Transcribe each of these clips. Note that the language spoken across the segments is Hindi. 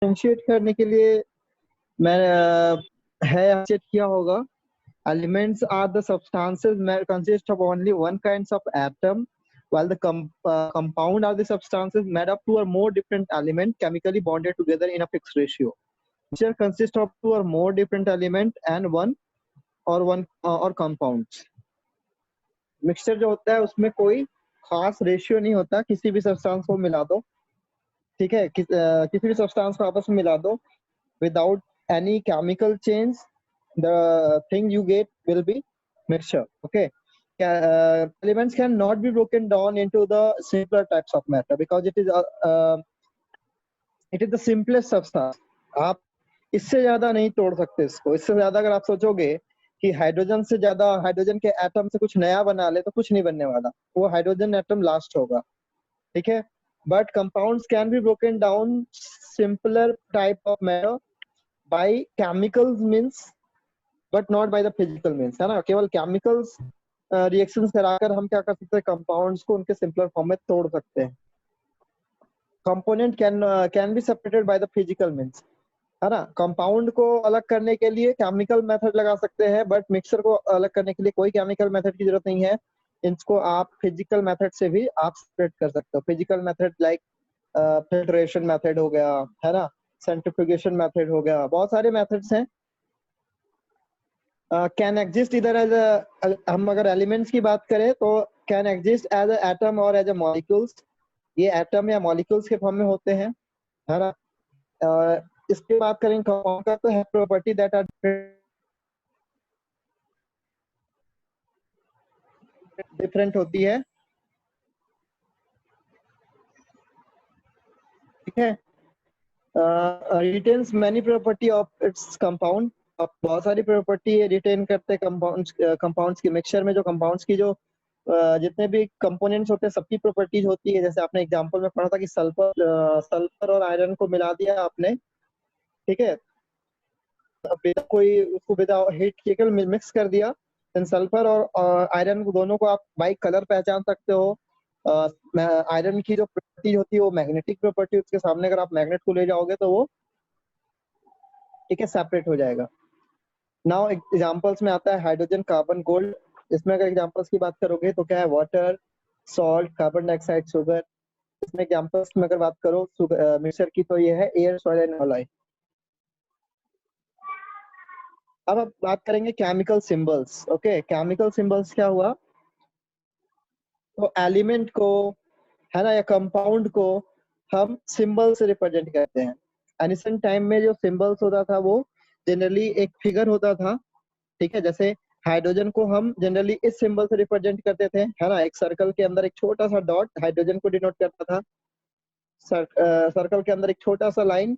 डिफरेंशिएट करने के लिए मैंने है चेक किया होगा. Elements are the substances consist of only one kinds of atom, while the compound are the substances made up two or more different elements chemically bonded together in a fixed ratio. Mixture consists of two or more different elements and one or compounds. Mixture जो होता है उसमें कोई खास रेशियो नहीं होता, किसी भी सब्सटेंस को मिला दो, ठीक है, किसी भी सब्सटेंस को आपस में मिला दो without any chemical change, the thing you get will be mixture. Okay. Elements can not be broken down into the simpler types of matter because it is the simplest substance. आप इससे ज्यादा नहीं तोड़ सकते इसको. इससे ज्यादा अगर आप सोचोगे कि हाइड्रोजन से ज्यादा हाइड्रोजन के एटम से कुछ नया बना ले तो कुछ नहीं बनने वाला, वो हाइड्रोजन एटम लास्ट होगा, ठीक है. But compounds can be broken down simpler type of matter by chemicals means but not by the physical means, है ना. केवल chemicals reactions कराकर हम क्या कर सकते हैं, compounds को उनके simpler form में तोड़ सकते हैं. component can be separated by the physical means, है ना. compound को अलग करने के लिए chemical method लगा सकते हैं, but mixture को अलग करने के लिए कोई chemical method की जरूरत नहीं है. इसको आप physical method से भी आप separate कर सकते हो. physical method like filtration method हो गया, है ना, सेंट्रिफ्यूगेशन मेथड हो गया, बहुत सारे मेथड्स हैं. कैन एग्जिस्ट इधर एज हम अगर एलिमेंट्स की बात करें तो can exist as a atom और एज अ मॉलिक्यूल्स. ये एटम या मॉलिक्यूल्स के फॉर्म में होते हैं, है ना. इसके बात करें कंपाउंड का तो है प्रॉपर्टी दैट आर डिफरेंट होती है, ठीक है. Retains many property of its compound. बहुत सारी प्रॉपर्टी रिटेन करते हैं कंपाउंड्स की. मिक्सचर में जो कंपाउंड्स की जो जितने भी कंपोनेंट्स होते हैं सबकी प्रॉपर्टीज होती है. जैसे आपने एग्जांपल में पढ़ा था कि सल्फर और आयरन को मिला दिया आपने, ठीक है, कोई उसको विदाउट हीट केवल मिक्स कर दिया, देन सल्फर और आयरन दोनों को आप बाई कलर पहचान सकते हो. आयरन की जो प्रॉपर्टी होती है वो मैग्नेटिक प्रॉपर्टी, उसके सामने अगर आप मैग्नेट को ले जाओगे तो वो, ठीक है, सेपरेट हो जाएगा. नाउ एग्जांपल्स में आता है हाइड्रोजन, कार्बन, गोल्ड. इसमें अगर एग्जांपल्स की बात करोगे तो क्या है, water, salt, carbon dioxide, sugar. इसमें एग्जांपल्स में अगर बात करो मिक्सचर की तो ये है एयर, सॉइल एंड एलॉय. अब बात करेंगे chemical symbols. Okay, chemical symbols क्या हुआ, तो एलिमेंट को, है ना, या कंपाउंड को हम सिंबल से रिप्रेजेंट करते हैं. एनिसेंट टाइम में जो सिंबल्स होता था वो जनरली एक फिगर होता था, ठीक है. जैसे हाइड्रोजन को हम जनरली इस सिंबल से रिप्रेजेंट करते थे, है ना. एक सर्कल के अंदर एक छोटा सा डॉट हाइड्रोजन को डिनोट करता था. सर्कल के अंदर एक छोटा सा लाइन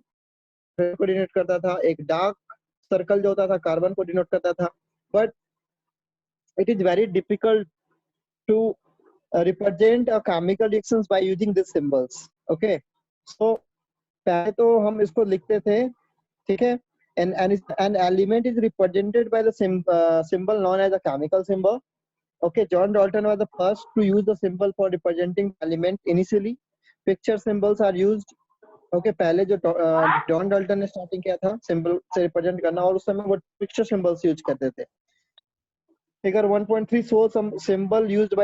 को डिनोट करता था. एक डार्क सर्कल जो होता था कार्बन को डिनोट करता था. But it is very difficult to represent a chemical reactions by using these symbols. Okay, so पहले तो हम इसको लिखते थे, ठीक है. an element is represented by the symbol known as a chemical symbol. Okay, John Dalton was the first to use the symbol for representing element. Initially picture symbols are used. Okay, पहले जो जॉन डाल्टन ने स्टार्टिंग किया था सिंबल से रिप्रेजेंट करना, और उस समय वो पिक्चर सिंबल्स यूज करते थे. Figure 1.3 shows some symbol used by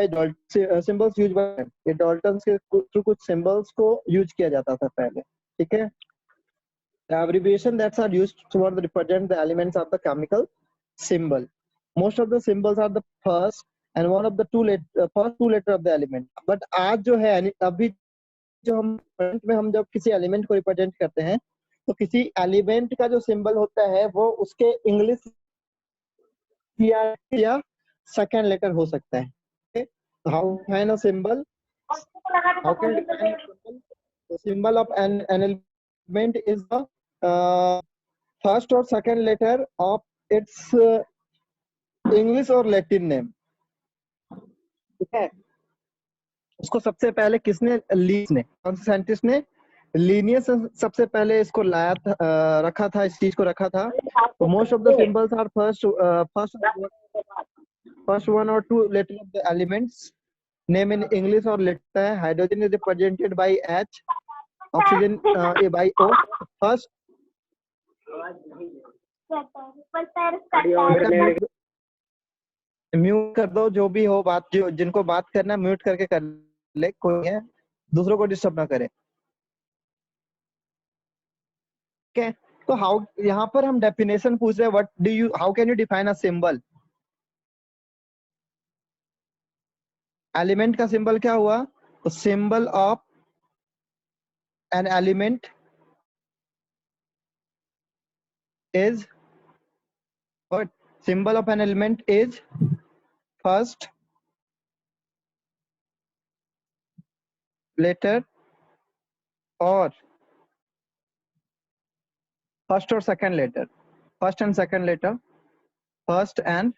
symbols used by ये Dalton के थ्रू कुछ symbols को यूज किया जाता था पहले, ठीक है. The abbreviation that are used to represent the elements of the chemical symbol. Most of the symbols are the first and one of the first two letter of the element. But आज जो है अभी जो हम में हम जब किसी एलिमेंट को रिप्रेजेंट करते हैं तो किसी एलिमेंट का जो सिंबल होता है वो उसके इंग्लिश या सेकेंड लेटर हो सकता है. How find a symbol, how can define a symbol. The symbol of an element is the first or second letter of its English or Latin name, ठीक है. उसको सबसे पहले किसने, लीनियस ने, कौन से साइंटिस्ट ने, लीनियस सबसे पहले इसको लाया था, रखा था, इस चीज को रखा था. तो most of the symbols are first one or two letter of the elements name in English or letter है. Hydrogen is represented by H, oxygen a by O first mute कर दो, जो भी हो बात, जो जिनको बात करना है म्यूट करके कर ले, कोई है दूसरों को डिस्टर्ब ना करे। ठीक है, तो हाउ, यहाँ पर हम डेफिनेशन पूछ रहे हैं, what do you, how can you define a symbol. Element का सिंबल क्या हुआ, तो symbol of an element is, what symbol of an element is first letter or first or second letter, first and second letter, first and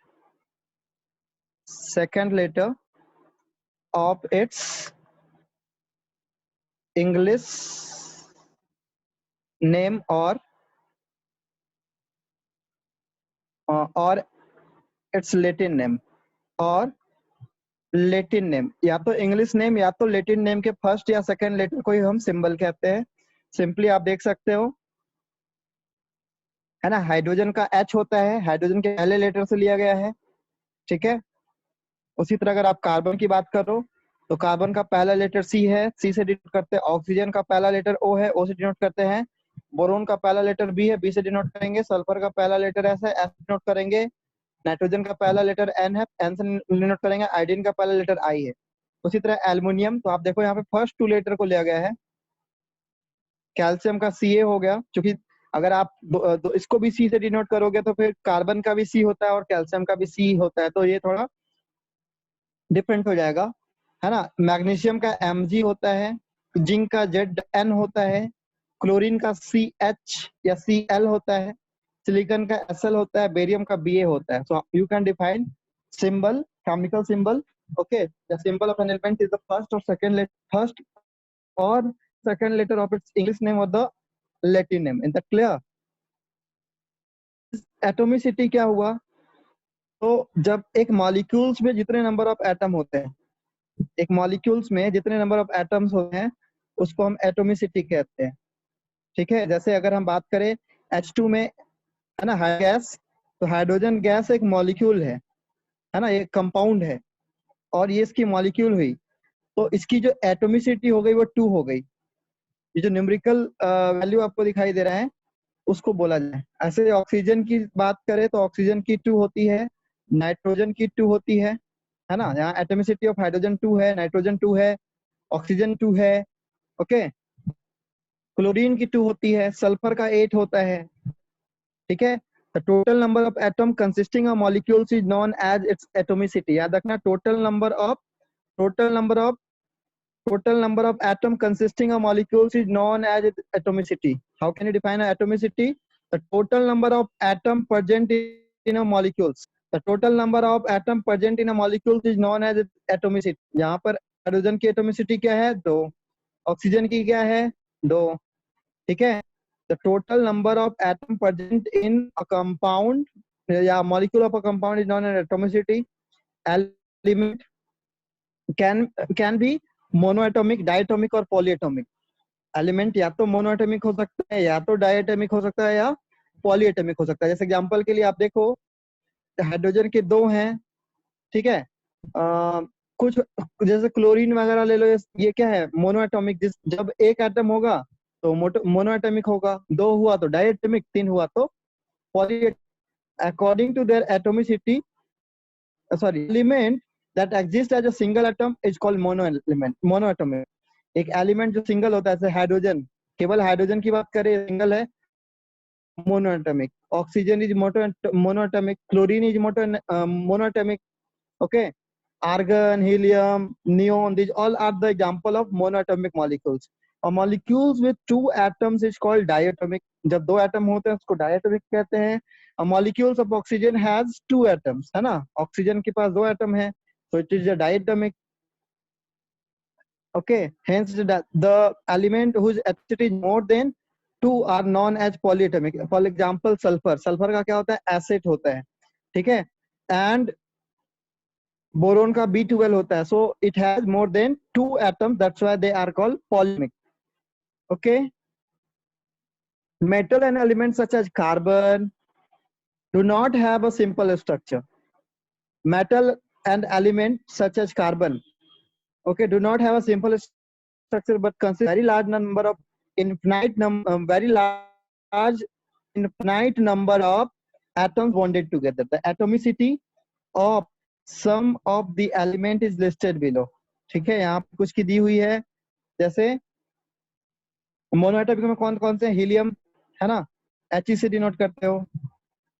second letter of its English name or its Latin name और लेटिन नेम, या तो इंग्लिश नेम या तो लेटिन नेम के फर्स्ट या सेकंड लेटर को ही हम सिंबल कहते हैं। सिंपली आप देख सकते हो, है ना, हाइड्रोजन का H होता है, हाइड्रोजन के पहले लेटर से लिया गया है। ठीक है, उसी तरह अगर आप कार्बन की बात करो तो कार्बन का पहला लेटर C है, C से डिनोट करते हैं। ऑक्सीजन का पहला लेटर O है, O से डिनोट करते हैं। बोरोन का पहला लेटर B है, B से डिनोट करेंगे। सल्फर का पहला लेटर S है, S से डिनोट करेंगे। नाइट्रोजन का पहला लेटर N है, N से डिनोट करेंगे। आयोडीन का पहला लेटर I है। उसी तरह एल्युमिनियम, तो आप देखो यहाँ पे फर्स्ट टू लेटर को लिया गया है। कैल्शियम का Ca हो गया, क्योंकि अगर आप इसको भी C से डिनोट करोगे तो फिर कार्बन का भी C होता है और कैल्शियम का भी C होता है, तो ये थोड़ा डिफरेंट हो जाएगा, है ना। मैग्नीशियम का Mg होता है, जिंक का Zn होता है, क्लोरीन का Ch या Cl होता है, सिलिकॉन का Sl होता है, बेरियम का Ba होता है। So you can define symbol, chemical symbol, okay, the symbol of an element is the first or second letter, first or second letter of its English name or the Latin name. Is that clear? Atomicity क्या हुआ, तो जब एक मॉलिक्यूल्स में जितने नंबर ऑफ एटम होते हैं, एक मॉलिक्यूल्स में जितने नंबर ऑफ एटम्स होते हैं उसको हम एटोमिसिटी कहते हैं। ठीक है, जैसे अगर हम बात करें H2 में, है ना, गैस, तो हाइड्रोजन गैस एक मॉलिक्यूल है ना, एक कंपाउंड है और ये इसकी मॉलिक्यूल हुई, तो इसकी जो एटोमिसिटी हो गई वो 2 हो गई। ये जो न्यूमेरिकल वैल्यू आपको दिखाई दे रहा है उसको बोला जाए। ऐसे ऑक्सीजन की बात करें तो ऑक्सीजन की 2 होती है, नाइट्रोजन की 2 होती है ना। यहाँ एटोमिसिटी ऑफ हाइड्रोजन 2 है, नाइट्रोजन 2 है, ऑक्सीजन 2 है। ओके, क्लोरीन की 2 होती है, सल्फर का 8 होता है। ठीक है, the total number of atom consisting of molecules is known as its atomicity. याद रखना, total number of atom consisting of molecules is known as its atomicity. How can you define atomicity? The total number of atom present in a molecules. The total number of atom present in a molecules is known as its atomicity. यहाँ पर हाइड्रोजन की एटोमिसिटी क्या है, 2। ऑक्सीजन की क्या है, 2। ठीक है, the total number of atom present in a compound या molecule of a compound is known as atomicity. Element can be monoatomic, diatomic और पॉलीएटॉमिक। एलिमेंट या तो मोनोएटॉमिक हो सकता है, या तो डायटोमिक हो सकता है, या पॉलीएटॉमिक हो सकता है। जैसे एग्जांपल के लिए आप देखो, हाइड्रोजन के 2 हैं, ठीक है। कुछ जैसे क्लोरीन वगैरह ले लो, ये क्या है, मोनोएटॉमिक। जब एक एटम होगा तो मोनोएटॉमिक होगा, 2 हुआ तो डायटोमिक, 3 हुआ तो poly. According to their atomicity, sorry, element that exists as a single atom is called monoatomic। एक एलिमेंट जो सिंगल होता है, जैसे हाइड्रोजन, केवल हाइड्रोजन की बात करें सिंगल है, monoatomic. Oxygen is monoatomic, chlorine is monoatomic. Okay, argon, helium, neon, these all are the example of monoatomic molecules। और molecules with 2 atoms is called diatomic। जब 2 एटम होते हैं उसको diatomic कहते हैं। molecules of oxygen has 2 atoms, है ना, ऑक्सीजन के पास 2 एटम है, so it is a diatomic। okay, hence the element whose atomicity is more than 2 are known as polyatomic। for example sulphur का क्या होता है, एसिड होता है। ठीक है, एंड बोरोन का B12 होता है, so it has more than 2 atoms, that's why they are called polyatomic. Okay, metal and elements such as carbon do not have a simple structure. Metal and elements such as carbon, okay, do not have a simple structure but consist very large number of very large infinite number of atoms bonded together. The atomicity of some of the element is listed below. ठीक है, यहाँ पे कुछ की दी हुई है, जैसे मोनोएटॉमिक में कौन कौन से, हीलियम है ना, He से डिनोट करते हो,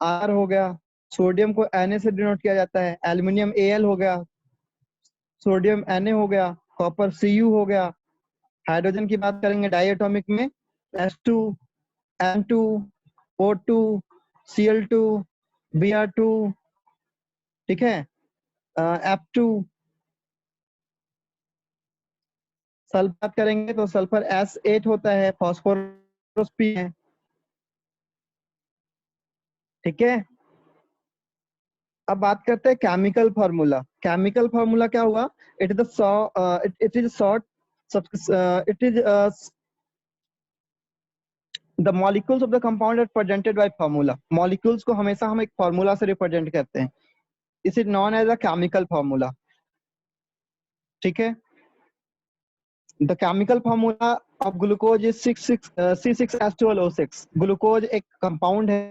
आर हो गया, सोडियम को Na से डिनोट किया जाता है, एल्यूमिनियम Al हो गया, सोडियम Na हो गया, कॉपर Cu हो गया। हाइड्रोजन की बात करेंगे डाई एटॉमिक में S2, N2, O2, Cl2, Br2, ठीक है, F2। सल्फर बात करेंगे तो सल्फर S8 होता है, फास्फोरस P है, ठीक है। अब बात करते हैं केमिकल फार्मूला। केमिकल फार्मूला क्या हुआ, it is it is short, it is the molecules of the compound are represented by formula. Molecules को हमेशा हम एक फार्मूला से रिप्रेजेंट करते हैं, इस is known as a chemical formula, ठीक है। The chemical formula of glucose is C6H12O6। Glucose एक कंपाउंड है,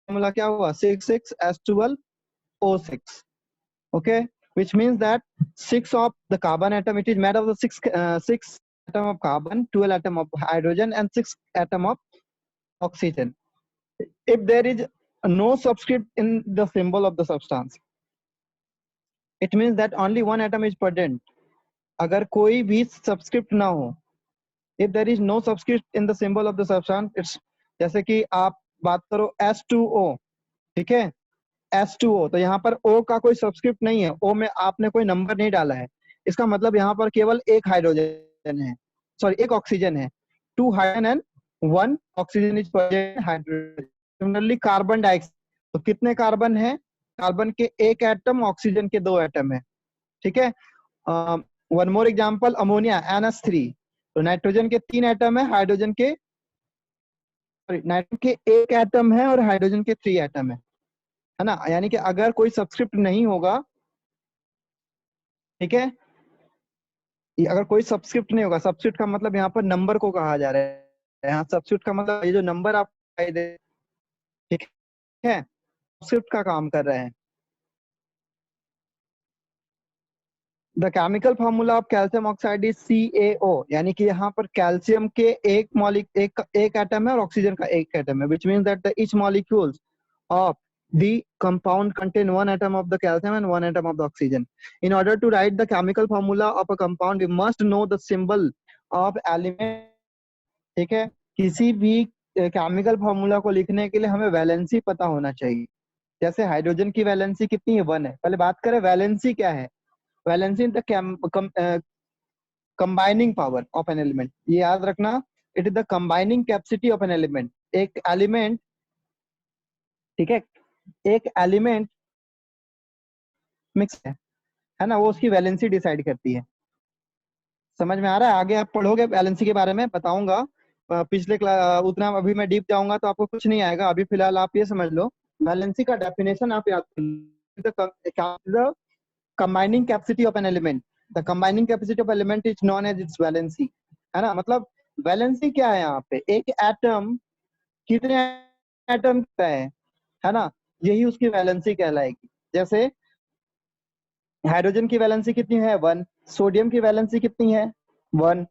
फार्मूला क्या हुआ, C6H12O6, okay, which means that 6 of the carbon atom, it is made of the 6 atom of carbon, 12 atom of hydrogen and 6 atom of oxygen. If there is no subscript in the symbol of the substance, it means that only one atom is present. अगर कोई भी subscript ना हो, if there is no subscript in the symbol of the substance, it's जैसे कि आप बात करो H2O, ठीक है, H2O, तो यहाँ पर O का कोई सब्सक्रिप्ट नहीं है, O में आपने कोई नंबर नहीं डाला है, इसका मतलब यहाँ पर केवल एक हाइड्रोजन है, सॉरी एक ऑक्सीजन है, 2 hydrogen and 1 oxygen is present hydrogen. Similarly carbon dioxide, तो कितने कार्बन है, कार्बन के एक एटम, ऑक्सीजन के 2 एटम है, ठीक है। One more example, ammonia NH3, तो नाइट्रोजन के 3 एटम है, हाइड्रोजन के, सॉरी नाइट्रोजन के 1 एटम है और हाइड्रोजन के 3 एटम है ना। यानी कि अगर कोई सब्सक्रिप्ट नहीं होगा, ठीक है, अगर कोई सब्सक्रिप्ट नहीं होगा, सब्सक्रिप्ट का मतलब यहाँ पर नंबर को कहा जा रहा है, यहाँ सब्सक्रिप्ट का मतलब ये जो नंबर आप दे, ठीक है, सब्सक्रिप्ट का काम कर रहे हैं। The chemical formula of calcium oxide is CaO, यानी कि यहाँ पर कैल्शियम के एक एटम है और ऑक्सीजन का एक एटम है, which means that the each molecules of the compound contain one atom of the calcium and one atom of the oxygen. In order to write the chemical formula of a compound, we must know the symbol of element, ठीक है। किसी भी केमिकल फॉर्मूला को लिखने के लिए हमें वैलेंसी पता होना चाहिए। जैसे हाइड्रोजन की वैलेंसी कितनी है, 1 है। पहले बात करें वैलेंसी क्या है, valency in the combining power of an element, ये याद रखना, it is the combining capacity of an element. एक एलिमेंट, ठीक है, एक एलिमेंट मिक्स है ना, वो उसकी वैलेंसी डिसाइड करती है। समझ में आ रहा है, आगे आप पढ़ोगे वैलेंसी के बारे में बताऊंगा, पिछले क्लास उतना अभी मैं डीप जाऊंगा तो आपको कुछ नहीं आएगा, अभी फिलहाल आप ये समझ लो वैलेंसी का डेफिनेशन आप याद कर लो। Combining capacity of an element, the combining capacity of element is known as its valency, है ना। मतलब वैलेंसी क्या है, यहाँ पे एक एटम कितने एटम का है ना, यही उसकी वैलेंसी कहलाएगी। जैसे हाइड्रोजन की वैलेंसी कितनी है, 1, सोडियम की वैलेंसी कितनी है, 1,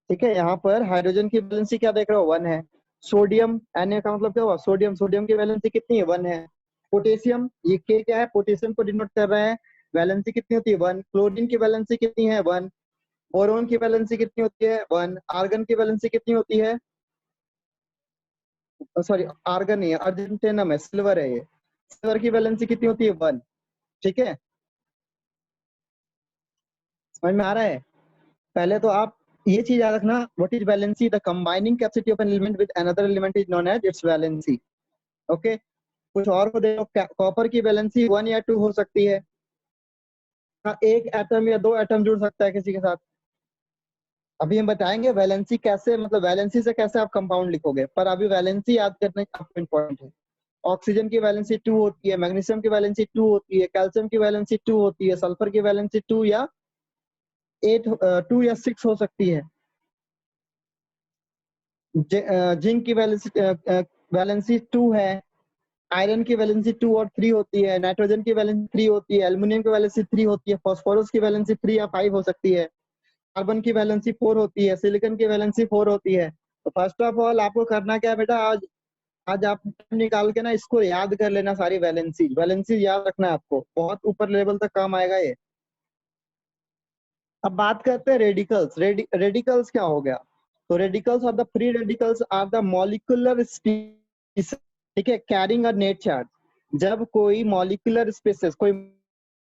ठीक है। यहाँ पर हाइड्रोजन की वैलेंसी क्या देख रहे हो, 1 है। सोडियम Na का मतलब क्या हुआ, सोडियम, सोडियम की वैलेंसी कितनी है, 1 है। पोटेशियम, ये के क्या है, पोटेशियम को डिनोट कर रहे हैं, वैलेंसी कितनी होती है, 1। क्लोरीन की वैलेंसी कितनी है, 1। बोरोन की वैलेंसी कितनी होती है, 1। आर्गन की वैलेंसी कितनी होती है, सॉरी आर्गन नहीं है, अर्जेंटेनम है, सिल्वर है, ये सिल्वर की वैलेंसी कितनी होती है, 1, ठीक है। समझ में आ रहा है। पहले तो आप ये चीज याद रखना, what is valency, the combining capacity of an element with another element is known as its valency, okay. कुछ और को देखो, कॉपर की वैलेंसी 1 या 2 हो सकती है, एक एटम या 2 एटम जुड़ सकता है किसी के साथ, अभी हम बताएंगे वैलेंसी कैसे, मतलब वैलेंसी से कैसे आप कंपाउंड लिखोगे, पर अभी वैलेंसी याद करना आपको इम्पोर्टेंट है। ऑक्सीजन की वैलेंसी 2 होती है, मैग्नीशियम की वैलेंसी 2 होती है, कैल्शियम की वैलेंसी 2 होती है, सल्फर की वैलेंसी 2 या 8 2 या 6 हो सकती है। जिंक की वैलेंसी 2 है, आयरन की वैलेंसी 2 और 3 होती है, नाइट्रोजन की वैलेंसी 3 होती है, एल्युमिनियम की वैलेंसी 3 होती है, फास्फोरस की वैलेंसी 3 या 5 हो सकती है, कार्बन की वैलेंसी 4 होती है, सिलिकॉन की वैलेंसी 4 होती है। तो फर्स्ट ऑफ ऑल आपको करना क्या है बेटा, आज आज आप टाइम निकाल के ना इसको याद कर लेना, सारी वैलेंसी वैलेंसी याद रखना है आपको, बहुत ऊपर लेवल तक काम आएगा ये। अब बात करते हैं रेडिकल्स। रेडिकल्स क्या हो गया? तो radicals are the free radicals are the molecular species, ठीक है, कैरिंग अ नेट चार्ज। जब कोई मॉलिक्यूलर स्पेसिस, कोई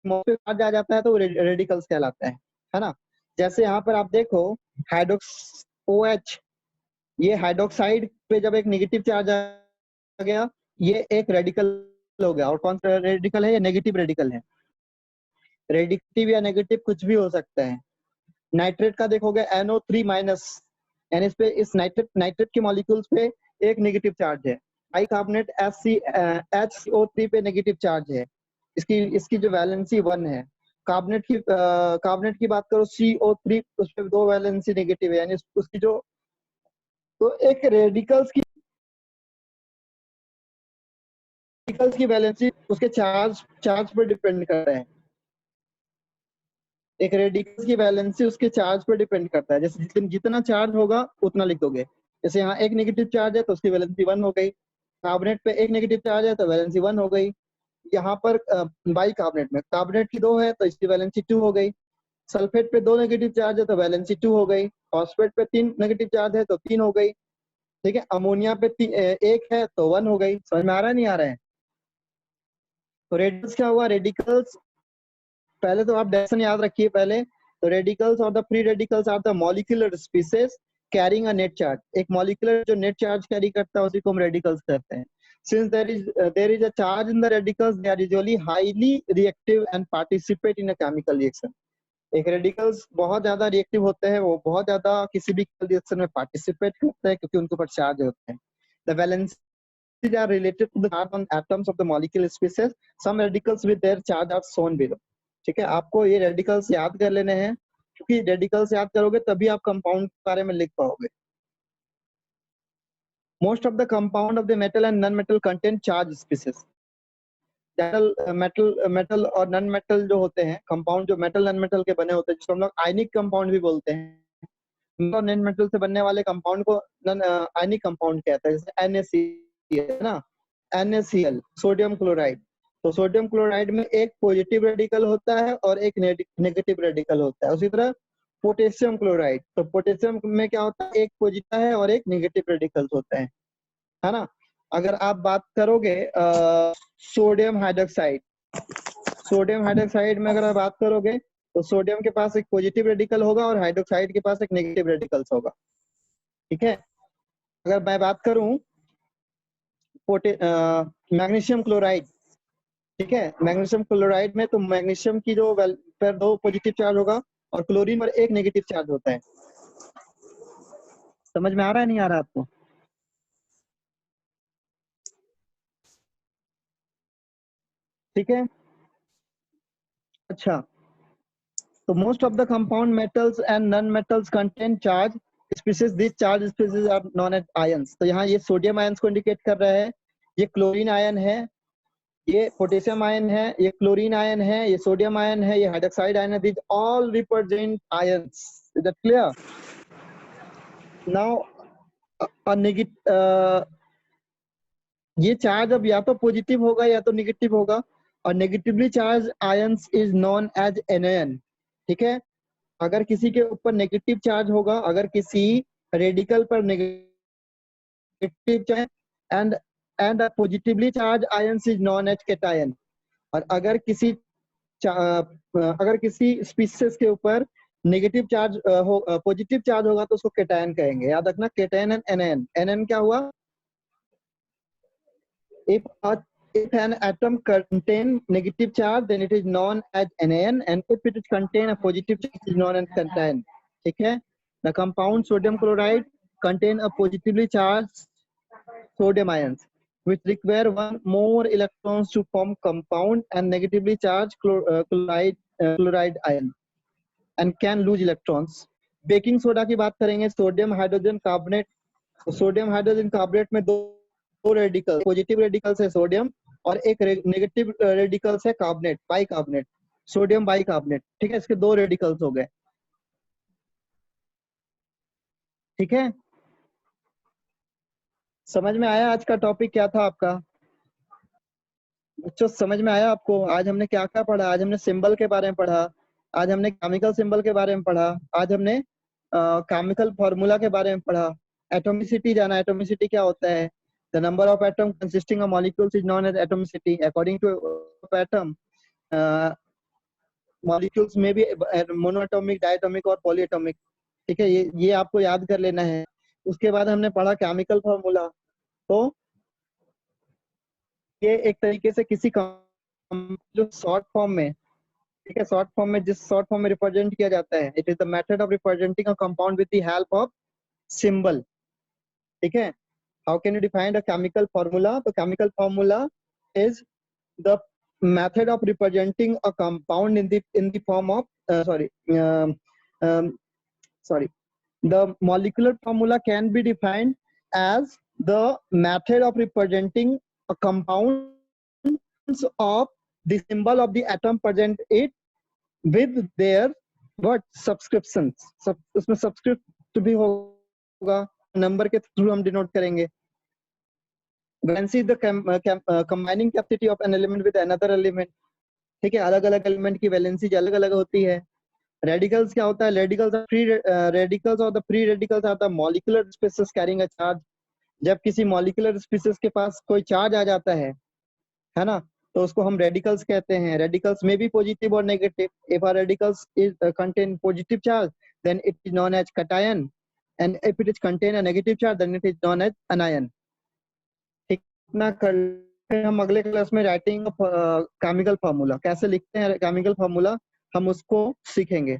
चार्ज आ जाता है तो रेडिकल्स कहलाता है ना। जैसे यहाँ पर आप देखो हाइड्रोक्स OH, ये हाइड्रोक्साइड पे जब एक नेगेटिव चार्ज आ गया, ये एक रेडिकल हो गया। और कौन सा रेडिकल है? ये नेगेटिव रेडिकल है। रेडिक्टिव या नेगेटिव कुछ भी हो सकता है। नाइट्रेट का देखोगे NO3 माइनस, यानी इस पे, इस नाइट्रेट नाइट्रेट के मॉलिक्यूल्स पे एक नेगेटिव चार्ज है। बाइकार्बोनेट HCO3 पे नेगेटिव चार्ज है, इसकी इसकी जो वैलेंसी 1 है। कार्बोनेट की बात करो CO3, उस पे 2 वैलेंसी नेगेटिव है, यानी उसकी जो, तो एक रेडिकल्स की वैलेंसी उसके चार्ज चार्ज पर डिपेंड करता है। एक रेडिकल्स की वैलेंसी उसके चार्ज पर डिपेंड करता है। जैसे जितना चार्ज होगा उतना लिख दोगे। जैसे यहाँ एक नेगेटिव चार्ज है तो उसकी वैलेंसी 1 हो गई, कार्बोनेट पे एक नेगेटिव चार्ज है तो वैलेंसी 1 हो गई। यहाँ पर बाइकार्बोनेट में कार्बोनेट की 2 है तो इसकी वैलेंसी 2 हो गई। सल्फेट पे 2 नेगेटिव चार्ज है तो वैलेंसी 2 हो गई। फॉस्फेट पे 3 नेगेटिव चार्ज है तो 3 हो गई। ठीक है, अमोनिया पे 1 है तो 1 हो गई। समझ में आ रहा है नहीं आ रहा है? तो रेडिकल्स क्या हुआ? रेडिकल्स, पहले तो आप डेफिनेशन याद रखिए पहले। तो रेडिकल्स और the free radicals are the molecular species carrying a net charge. एक मॉलिक्यूलर जो नेट चार्ज कैरी करता है उसी को हम रेडिकल्स कहते हैं। Since there is a charge in the radicals, they are usually highly reactive and participate in a chemical reaction. एक रेडिकल्स बहुत ज्यादा रिएक्टिव होते हैं, वो बहुत ज्यादा किसी भी रिएक्शन में पार्टिसिपेट करते हैं क्योंकि उनके ऊपर चार्ज होते हैं। The valencies are related to the carbon atoms of the molecule species. Some radicals with their charge are shown below. ठीक है, आपको ये रेडिकल्स याद कर लेने हैं, क्योंकि रेडिकल्स याद करोगे तभी आप कंपाउंड के बारे में लिख पाओगे। Most of the compound of the metal and non metal contain charge species. Metal और नॉन मेटल जो होते हैं कंपाउंड, जो मेटल नॉन मेटल के बने होते हैं, जिसको हम लोग आयनिक कंपाउंड भी बोलते हैं। नॉन मेटल से बनने वाले कंपाउंड को आयनिक कंपाउंड कहते हैं। जैसे NaCl है ना, NaCl, सोडियम क्लोराइड। तो सोडियम क्लोराइड में एक पॉजिटिव रेडिकल होता है और एक नेगेटिव रेडिकल होता है। उसी तरह पोटेशियम क्लोराइड, तो पोटेशियम में क्या होता है? एक पॉजिटिव है और एक नेगेटिव रेडिकल होता है ना। अगर आप बात करोगे सोडियम हाइड्रोक्साइड, सोडियम हाइड्रोक्साइड में अगर आप बात करोगे तो सोडियम के पास एक पॉजिटिव रेडिकल होगा और हाइड्रोक्साइड के पास एक नेगेटिव रेडिकल्स होगा। ठीक है, अगर मैं बात करूं मैग्नीशियम क्लोराइड, ठीक है, मैग्नीशियम क्लोराइड में तो मैग्नीशियम की जो पर 2 पॉजिटिव चार्ज होगा और क्लोरीन पर एक नेगेटिव चार्ज होता है। समझ में आ रहा है नहीं आ रहा आपको? ठीक है, अच्छा। So most of the compound metals and non-metals contain charge species. These charge species are known as ions. तो यहाँ ये सोडियम आयंस को इंडिकेट कर रहा है, ये क्लोरीन आयन है, ये पोटेशियम आयन है, ये क्लोरीन आयन है, ये सोडियम आयन है, ये हाइड्रोक्साइड आयन है। These all represent ions. Is that clear? Now a negative, ये चार्ज अब या तो पॉजिटिव होगा या तो नेगेटिव होगा, और negatively charge ions is known as anion. ठीक है, अगर किसी के ऊपर नेगेटिव चार्ज होगा, अगर किसी रेडिकल पर negative charge and and positively charge ions is known as cation. और अगर किसी स्पीसीज के ऊपर नेगेटिव चार्ज हो, पॉजिटिव चार्ज होगा तो उसको कैटायन कहेंगे। याद रखना, कैटायन एंड एनायन। एनायन क्या हुआ? if a, if an atom contain negative charge then it is known as anion, and if it contain a positive charge it is known as cation। ठीक है, The compound sodium chloride contain a positively charged sodium ions which require one more electrons to form compound and negatively charged chloride ion and can lose electrons. Baking soda की बात करेंगे, sodium hydrogen carbonate. Sodium hydrogen carbonate में दो रेडिकल, पॉजिटिव रेडिकल्स है सोडियम और एक नेगेटिव रेडिकल्स है carbonate, by carbonate, sodium by carbonate. ठीक है, इसके दो रेडिकल्स हो गए. ठीक है, समझ में आया आज का टॉपिक क्या था आपका बच्चों? समझ में आया आपको? आज हमने क्या क्या पढ़ा? आज हमने सिंबल के बारे में पढ़ा, आज हमने केमिकल सिंबल के बारे में पढ़ा, आज हमने केमिकल फॉर्मूला के बारे में पढ़ा, एटॉमिसिटी जाना, एटॉमिसिटी क्या होता है. The number of atom consisting of molecules is known as atomicity. According to atom, molecules में भी मोनोएटॉमिक, डायटॉमिक और पॉलीएटॉमिक. ठीक है, ये आपको याद कर लेना है. उसके बाद हमने पढ़ा केमिकल फॉर्मूला. तो ये एक तरीके से किसी जो शॉर्ट फॉर्म में, ठीक है, शॉर्ट फॉर्म में, जिस शॉर्ट फॉर्म में रिप्रेजेंट किया जाता है, it is the method of representing a compound with the help of symbol. ठीक है, how can you define a chemical formula? तो chemical formula is the method of representing a compound in the form of sorry, the molecular formula can be defined as the method of representing a compound of the symbol of the atom present it with their what subscriptions. उसमें सबस्क्रिप्ट भी होगा, नंबर के थ्रू हम डिनोट करेंगे. Valency is the combining capacity of an element with another element. ठीक है, अलग अलग एलिमेंट की वैलेंसी अलग अलग होती है. रेडिकल्स क्या होता है? रेडिकल्स आर फ्री रेडिकल्स और the free radicals are the molecular species carrying a charge. जब किसी मॉलिक्यूलर स्पीसीज के पास कोई चार्ज आ जाता है ना, तो उसको हम रेडिकल्स कहते हैं. रेडिकल्स में भी पॉजिटिव और negative. If a radicals is contain positive charge then it is known as cation, and if it is contain a negative charge then it is known as anion. ठीक ना? फिर हम अगले क्लास में राइटिंग केमिकल फार्मूला कैसे लिखते हैं, केमिकल फार्मूला हम उसको सीखेंगे.